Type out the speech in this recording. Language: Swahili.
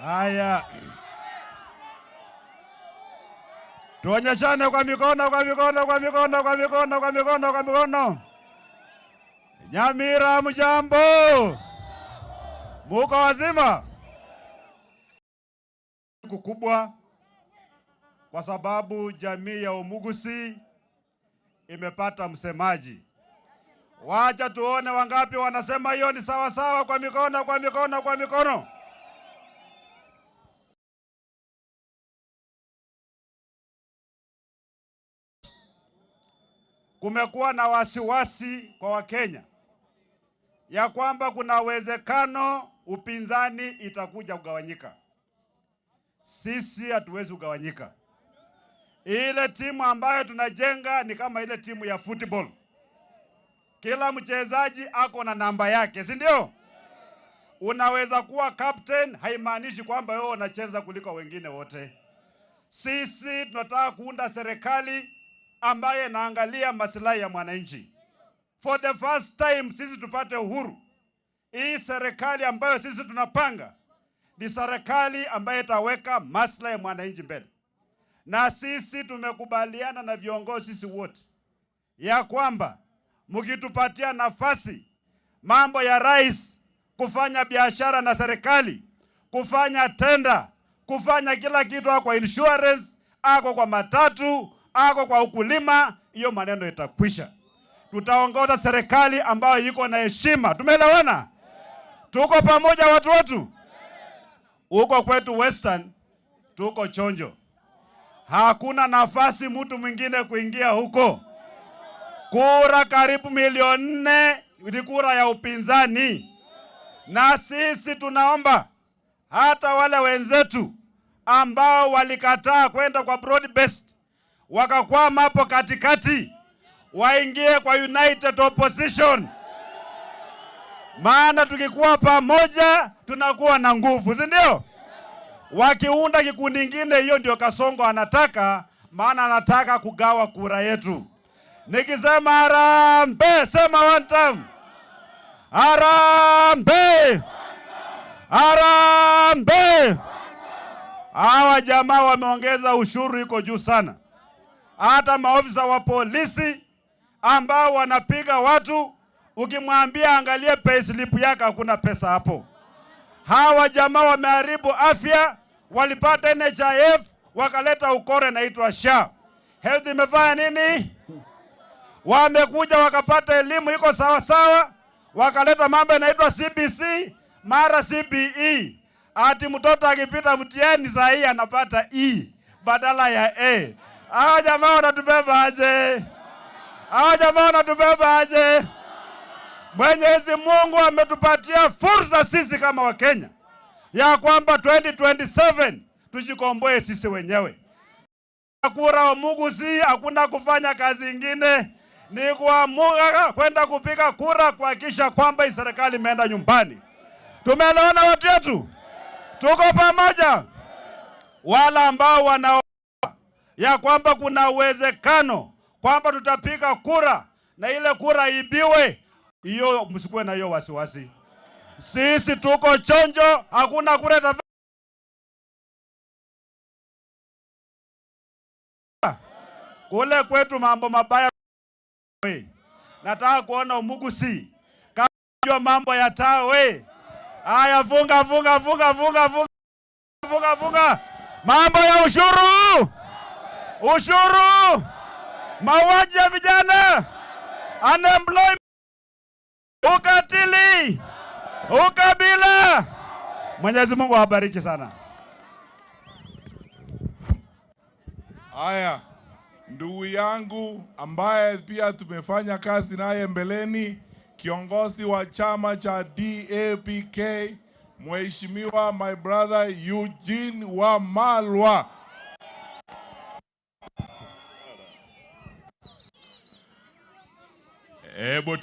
Haya. Tuonyeshane kwa mikono, kwa mikono, kwa mikono, kwa mikono, kwa mikono, kwa mikono. Nyamira mjambo. Muko wazima? Kubwa kwa sababu jamii ya Omugusi imepata msemaji. Wacha tuone wangapi wanasema hiyo ni sawa sawa. Kwa mikono, kwa mikono, kwa mikono. Kumekuwa na wasiwasi kwa Wakenya ya kwamba kuna uwezekano upinzani itakuja kugawanyika. Sisi hatuwezi kugawanyika. Ile timu ambayo tunajenga ni kama ile timu ya football. Kila mchezaji ako na namba yake, si ndio? Unaweza kuwa captain, haimaanishi kwamba wewe unacheza kuliko wengine wote. Sisi tunataka kuunda serikali ambaye naangalia maslahi ya mwananchi. For the first time sisi tupate uhuru. Hii serikali ambayo sisi tunapanga ni serikali ambayo itaweka maslahi ya mwananchi mbele. Na sisi tumekubaliana na viongozi sisi wote ya kwamba mkitupatia nafasi, mambo ya rais, kufanya biashara na serikali, kufanya tenda, kufanya kila kitu, kwa insurance, ako kwa matatu, ako kwa ukulima, hiyo maneno itakwisha. Tutaongoza serikali ambayo iko na heshima. Tumeelewana? Tuko pamoja watu wetu? Huko kwetu Western tuko chonjo. Hakuna nafasi mtu mwingine kuingia huko. Kura karibu 4,000,000 ni kura ya upinzani. Na sisi tunaomba hata wale wenzetu ambao walikataa kwenda kwa broad based, wakakwama hapo katikati, waingie kwa united opposition. Maana tukikuwa pamoja tunakuwa na nguvu, si ndio? Wakiunda kikundi kingine, hiyo ndio Kasongo anataka, maana anataka kugawa kura yetu. Nikisema harambee, sema one time. Harambee! Harambee! Hawa jamaa wameongeza ushuru, iko juu sana. Hata maofisa wa polisi ambao wanapiga watu, ukimwambia angalie payslip yake hakuna pesa hapo. Hawa jamaa wameharibu afya, walipata NHIF, wakaleta ukore naitwa SHA. Health imefanya nini? Wamekuja wakapata elimu iko sawa sawa, wakaleta mambo inaitwa CBC, mara CBE. Ati mtoto akipita mtihani saa hii anapata E badala ya A. Hawa jamaa wanatubeba aje? Hawa jamaa wanatubeba aje? Mwenyezi Mungu ametupatia fursa sisi kama Wakenya ya kwamba 2027 tujikomboe sisi wenyewe. Kura Omugusi, hakuna kufanya kazi ingine, ni kuamua kwenda kupiga kura kuhakikisha kwamba serikali imeenda nyumbani. Tumeelewana watu wetu? Tuko pamoja? Wala ambao wanaona ya kwamba kuna uwezekano kwamba tutapiga kura na ile kura ibiwe, hiyo msikuwe na hiyo wasiwasi. Sisi tuko chonjo, hakuna kura kule kwetu mambo mabaya. Nataka kuona Omugusi kama mambo ya tawe. Haya, funga funga funga funga funga funga funga. Mambo ya ushuru. Ushuru. Mauaji ya vijana. Unemployment. Ukatili. Ukabila. Mwenyezi Mungu awabariki sana. Haya, ndugu yangu ambaye pia tumefanya kazi naye mbeleni, kiongozi wa chama cha DAP-K, Mheshimiwa my brother Eugene Wamalwa. Hebu